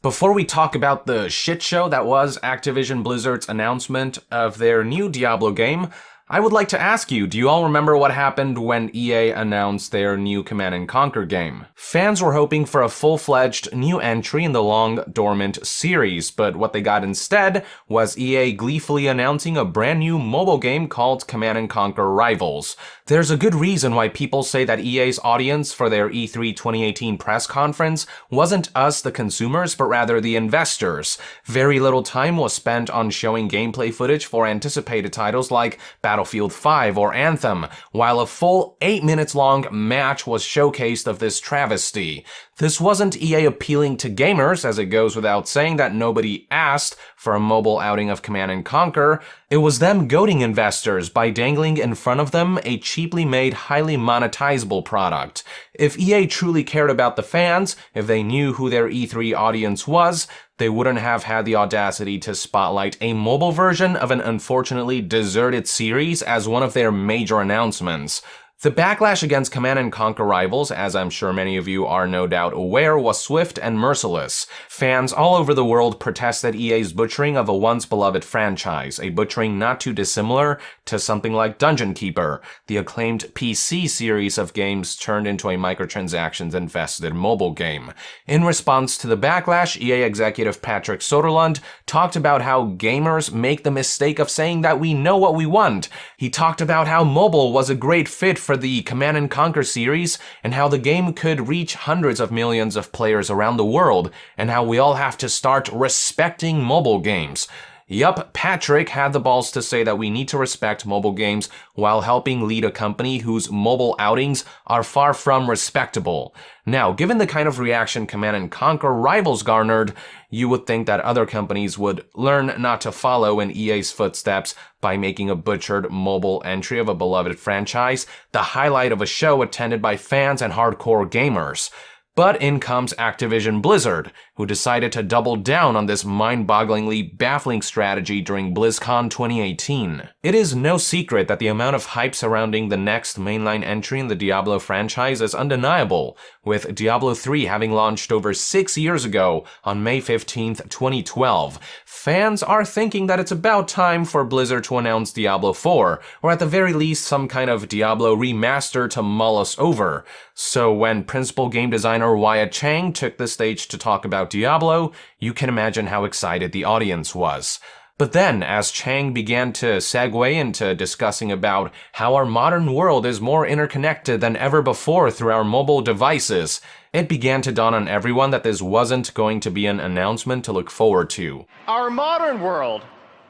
Before we talk about the shit show that was Activision Blizzard's announcement of their new Diablo game, I would like to ask you, do you all remember what happened when EA announced their new Command & Conquer game? Fans were hoping for a full-fledged new entry in the long-dormant series, but what they got instead was EA gleefully announcing a brand new mobile game called Command & Conquer Rivals. There's a good reason why people say that EA's audience for their E3 2018 press conference wasn't us, the consumers, but rather the investors. Very little time was spent on showing gameplay footage for anticipated titles like Battlefield 5 or Anthem, while a full 8 minutes long match was showcased of this travesty. This wasn't EA appealing to gamers, as it goes without saying that nobody asked for a mobile outing of Command & Conquer. It was them goading investors by dangling in front of them a cheaply made, highly monetizable product. If EA truly cared about the fans, if they knew who their E3 audience was, they wouldn't have had the audacity to spotlight a mobile version of an unfortunately deserted series as one of their major announcements. The backlash against Command & Conquer Rivals, as I'm sure many of you are no doubt aware, was swift and merciless. Fans all over the world protested EA's butchering of a once-beloved franchise, a butchering not too dissimilar to something like Dungeon Keeper, the acclaimed PC series of games turned into a microtransactions-infested mobile game. In response to the backlash, EA executive Patrick Soderlund talked about how gamers make the mistake of saying that we know what we want. He talked about how mobile was a great fit for the Command & Conquer series, and how the game could reach hundreds of millions of players around the world, and how we all have to start respecting mobile games. Yup, Patrick had the balls to say that we need to respect mobile games while helping lead a company whose mobile outings are far from respectable. Now, given the kind of reaction Command & Conquer Rivals garnered, you would think that other companies would learn not to follow in EA's footsteps by making a butchered mobile entry of a beloved franchise the highlight of a show attended by fans and hardcore gamers. But in comes Activision Blizzard, who decided to double down on this mind-bogglingly baffling strategy during BlizzCon 2018. It is no secret that the amount of hype surrounding the next mainline entry in the Diablo franchise is undeniable, with Diablo 3 having launched over 6 years ago on May 15th, 2012. Fans are thinking that it's about time for Blizzard to announce Diablo 4, or at the very least some kind of Diablo remaster to mull us over. So when principal game designer Wyatt Chang took the stage to talk about Diablo, you can imagine how excited the audience was. But then, as Chang began to segue into discussing about how our modern world is more interconnected than ever before through our mobile devices, it began to dawn on everyone that this wasn't going to be an announcement to look forward to. Our modern world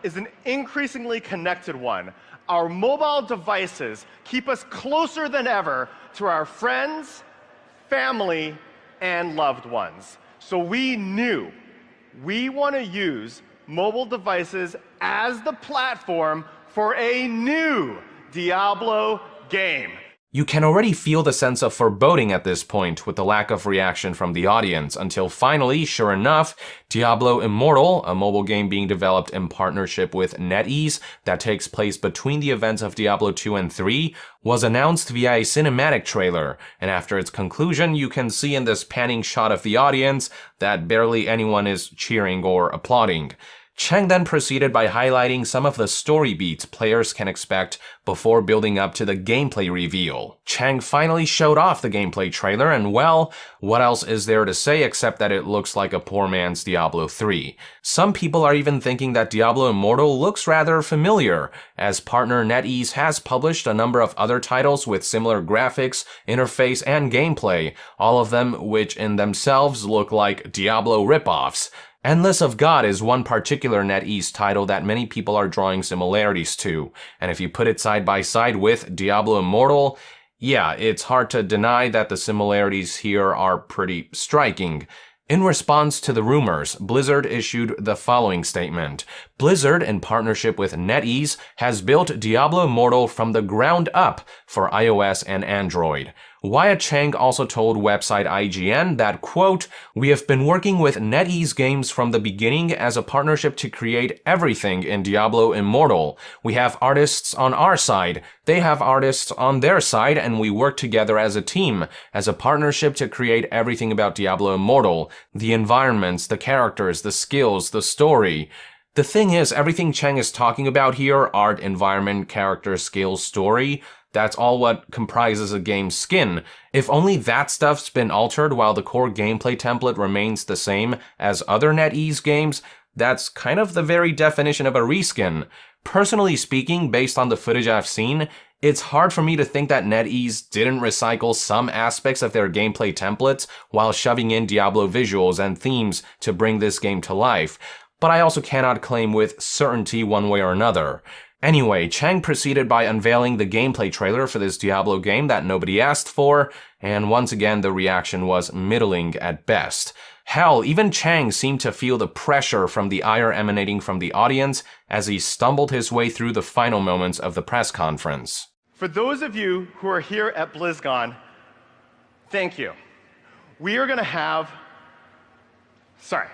is an increasingly connected one. Our mobile devices keep us closer than ever to our friends, family, and loved ones. So we knew we want to use mobile devices as the platform for a new Diablo game. You can already feel the sense of foreboding at this point with the lack of reaction from the audience, until finally, sure enough, Diablo Immortal, a mobile game being developed in partnership with NetEase that takes place between the events of Diablo 2 and 3, was announced via a cinematic trailer, and after its conclusion, you can see in this panning shot of the audience that barely anyone is cheering or applauding. Chang then proceeded by highlighting some of the story beats players can expect before building up to the gameplay reveal. Chang finally showed off the gameplay trailer, and well, what else is there to say except that it looks like a poor man's Diablo 3. Some people are even thinking that Diablo Immortal looks rather familiar, as partner NetEase has published a number of other titles with similar graphics, interface, and gameplay, all of them which in themselves look like Diablo ripoffs. Endless of God is one particular NetEase title that many people are drawing similarities to, and if you put it side by side with Diablo Immortal, yeah, it's hard to deny that the similarities here are pretty striking. In response to the rumors, Blizzard issued the following statement. Blizzard, in partnership with NetEase, has built Diablo Immortal from the ground up for iOS and Android. Wyatt Chang also told website IGN that, quote, "We have been working with NetEase Games from the beginning as a partnership to create everything in Diablo Immortal. We have artists on our side, they have artists on their side, and we work together as a team, as a partnership to create everything about Diablo Immortal. The environments, the characters, the skills, the story." The thing is, everything Chang is talking about here, art, environment, character, skills, story, that's all what comprises a game's skin. If only that stuff's been altered while the core gameplay template remains the same as other NetEase games, that's kind of the very definition of a reskin. Personally speaking, based on the footage I've seen, it's hard for me to think that NetEase didn't recycle some aspects of their gameplay templates while shoving in Diablo visuals and themes to bring this game to life. But I also cannot claim with certainty one way or another. Anyway, Chang proceeded by unveiling the gameplay trailer for this Diablo game that nobody asked for, and once again the reaction was middling at best. Hell, even Chang seemed to feel the pressure from the ire emanating from the audience as he stumbled his way through the final moments of the press conference. For those of you who are here at BlizzCon, thank you. We are going to have... Sorry.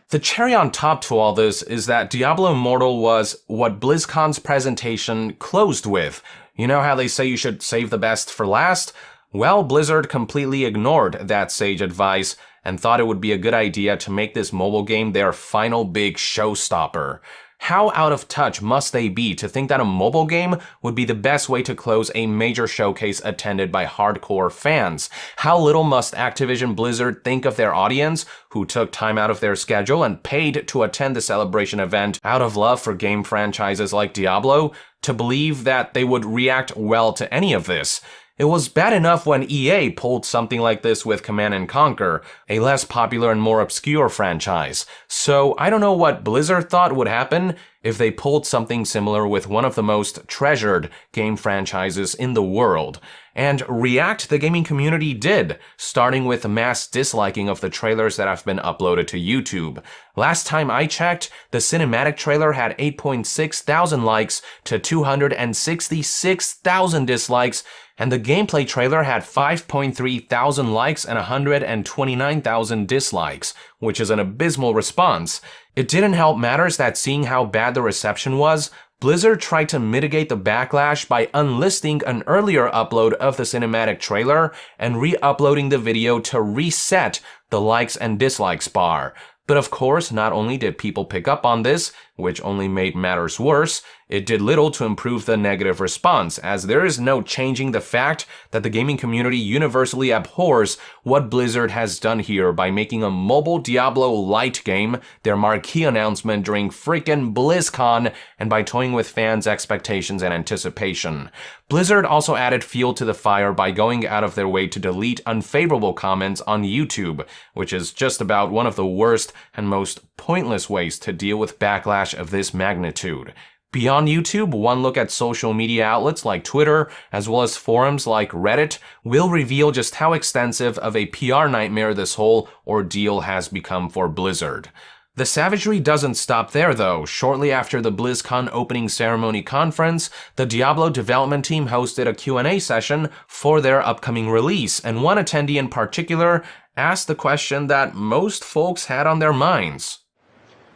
The cherry on top to all this is that Diablo Immortal was what BlizzCon's presentation closed with. You know how they say you should save the best for last? Well, Blizzard completely ignored that sage advice and thought it would be a good idea to make this mobile game their final big showstopper. How out of touch must they be to think that a mobile game would be the best way to close a major showcase attended by hardcore fans? How little must Activision Blizzard think of their audience, who took time out of their schedule and paid to attend the celebration event out of love for game franchises like Diablo, to believe that they would react well to any of this? It was bad enough when EA pulled something like this with Command & Conquer, a less popular and more obscure franchise. So I don't know what Blizzard thought would happen if they pulled something similar with one of the most treasured game franchises in the world. And react the gaming community did, starting with mass disliking of the trailers that have been uploaded to YouTube. Last time I checked, the cinematic trailer had 8.6 thousand likes to 266,000 dislikes, and the gameplay trailer had 5.3 thousand likes and 129,000 dislikes, which is an abysmal response. It didn't help matters that seeing how bad the reception was, Blizzard tried to mitigate the backlash by unlisting an earlier upload of the cinematic trailer and re-uploading the video to reset the likes and dislikes bar. But of course, not only did people pick up on this, which only made matters worse, it did little to improve the negative response, as there is no changing the fact that the gaming community universally abhors what Blizzard has done here by making a mobile Diablo Lite game their marquee announcement during freaking BlizzCon and by toying with fans' expectations and anticipation. Blizzard also added fuel to the fire by going out of their way to delete unfavorable comments on YouTube, which is just about one of the worst and most pointless ways to deal with backlash of this magnitude. Beyond YouTube, one look at social media outlets like Twitter, as well as forums like Reddit, will reveal just how extensive of a PR nightmare this whole ordeal has become for Blizzard. The savagery doesn't stop there, though. Shortly after the BlizzCon opening ceremony conference, the Diablo development team hosted a Q&A session for their upcoming release, and one attendee in particular asked the question that most folks had on their minds.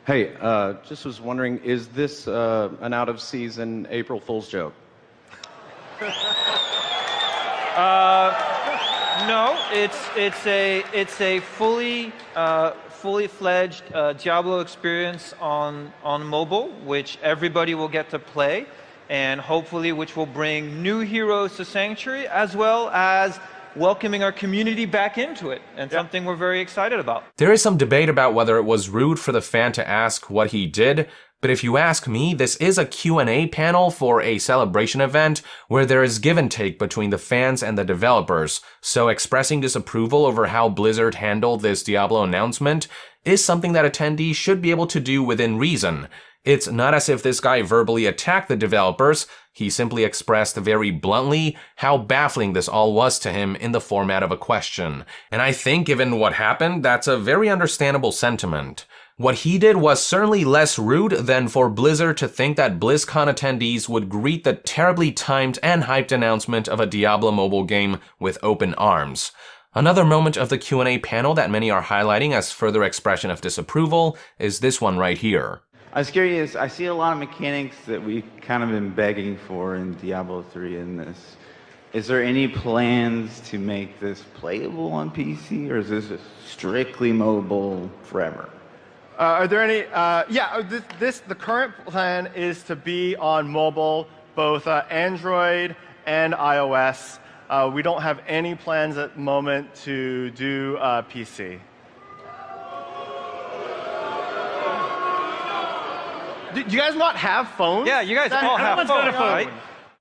Hey, just was wondering, is this an out-of-season April Fool's joke? No, it's a fully fledged Diablo experience on mobile, which everybody will get to play, and hopefully which will bring new heroes to Sanctuary, as well as welcoming our community back into it, and something we're very excited about. There is some debate about whether it was rude for the fan to ask what he did, but if you ask me, this is a Q&A panel for a celebration event where there is give and take between the fans and the developers, so expressing disapproval over how Blizzard handled this Diablo announcement is something that attendees should be able to do within reason. It's not as if this guy verbally attacked the developers, he simply expressed very bluntly how baffling this all was to him in the format of a question. And I think given what happened, that's a very understandable sentiment. What he did was certainly less rude than for Blizzard to think that BlizzCon attendees would greet the terribly timed and hyped announcement of a Diablo mobile game with open arms. Another moment of the Q&A panel that many are highlighting as further expression of disapproval is this one right here. I was curious, I see a lot of mechanics that we've kind of been begging for in Diablo 3 in this. Is there any plans to make this playable on PC, or is this strictly mobile forever? Are there any? The current plan is to be on mobile, both Android and iOS. We don't have any plans at the moment to do PC. Do you guys not have phones? Yeah, you guys all have phones, right?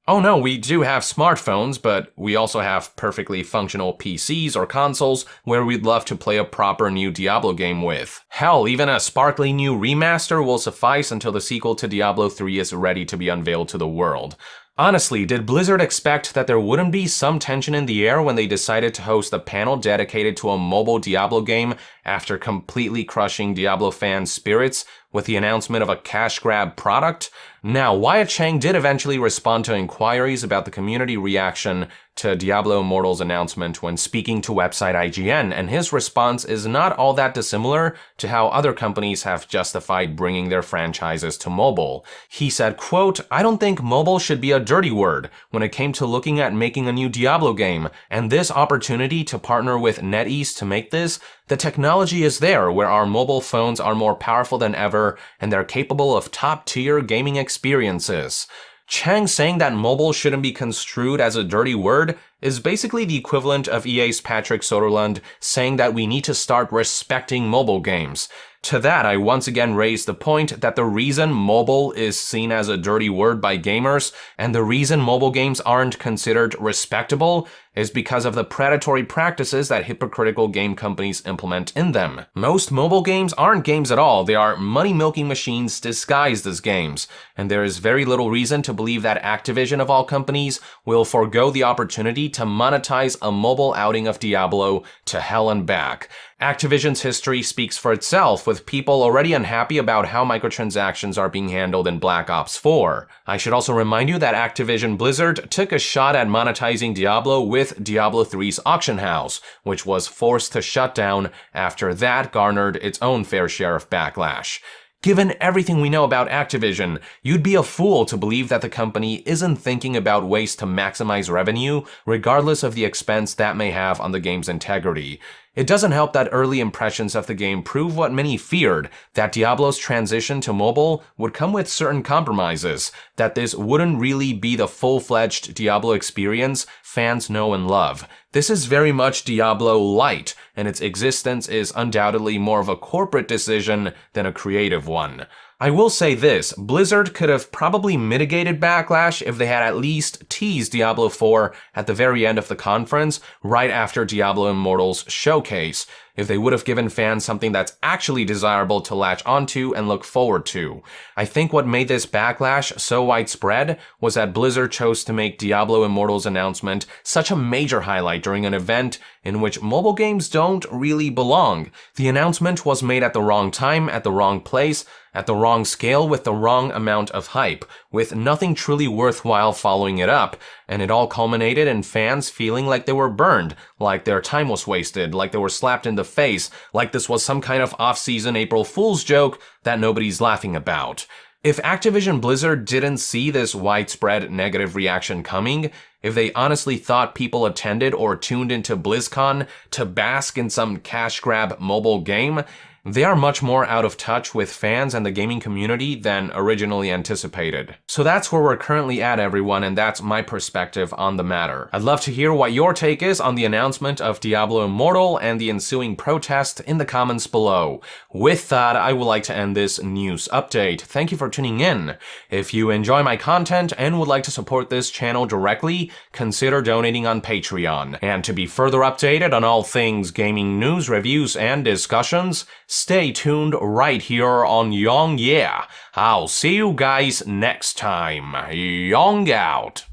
Oh no, we do have smartphones, but we also have perfectly functional PCs or consoles where we'd love to play a proper new Diablo game with. Hell, even a sparkly new remaster will suffice until the sequel to Diablo 3 is ready to be unveiled to the world. Honestly, did Blizzard expect that there wouldn't be some tension in the air when they decided to host a panel dedicated to a mobile Diablo game after completely crushing Diablo fans' spirits with the announcement of a cash grab product? Now, Wyatt Chang did eventually respond to inquiries about the community reaction to Diablo Immortal's announcement when speaking to website IGN, and his response is not all that dissimilar to how other companies have justified bringing their franchises to mobile. He said, quote, "I don't think mobile should be a dirty word when it came to looking at making a new Diablo game, and this opportunity to partner with NetEase to make this, the technology is there where our mobile phones are more powerful than ever and they're capable of top-tier gaming experiences." Chang saying that mobile shouldn't be construed as a dirty word is basically the equivalent of EA's Patrick Soderlund saying that we need to start respecting mobile games. To that, I once again raise the point that the reason mobile is seen as a dirty word by gamers and the reason mobile games aren't considered respectable is because of the predatory practices that hypocritical game companies implement in them. Most mobile games aren't games at all, they are money-milking machines disguised as games, and there is very little reason to believe that Activision of all companies will forego the opportunity to monetize a mobile outing of Diablo to hell and back. Activision's history speaks for itself, with people already unhappy about how microtransactions are being handled in Black Ops 4. I should also remind you that Activision Blizzard took a shot at monetizing Diablo with Diablo 3's auction house, which was forced to shut down after that garnered its own fair share of backlash. Given everything we know about Activision, you'd be a fool to believe that the company isn't thinking about ways to maximize revenue, regardless of the expense that may have on the game's integrity. It doesn't help that early impressions of the game prove what many feared, that Diablo's transition to mobile would come with certain compromises, that this wouldn't really be the full-fledged Diablo experience fans know and love. This is very much Diablo Light, and its existence is undoubtedly more of a corporate decision than a creative one. I will say this, Blizzard could have probably mitigated backlash if they had at least teased Diablo 4 at the very end of the conference, right after Diablo Immortal's showcase, if they would have given fans something that's actually desirable to latch onto and look forward to. I think what made this backlash so widespread was that Blizzard chose to make Diablo Immortal's announcement such a major highlight during an event in which mobile games don't really belong. The announcement was made at the wrong time, at the wrong place, at the wrong scale with the wrong amount of hype, with nothing truly worthwhile following it up, and it all culminated in fans feeling like they were burned, like their time was wasted, like they were slapped in the face, like this was some kind of off-season April Fool's joke that nobody's laughing about. If Activision Blizzard didn't see this widespread negative reaction coming, if they honestly thought people attended or tuned into BlizzCon to bask in some cash grab mobile game, they are much more out of touch with fans and the gaming community than originally anticipated. So that's where we're currently at, everyone, and that's my perspective on the matter. I'd love to hear what your take is on the announcement of Diablo Immortal and the ensuing protest in the comments below. With that, I would like to end this news update. Thank you for tuning in. If you enjoy my content and would like to support this channel directly, consider donating on Patreon. And to be further updated on all things gaming news, reviews, and discussions, stay tuned right here on Yong Yeah. I'll see you guys next time. Yong out.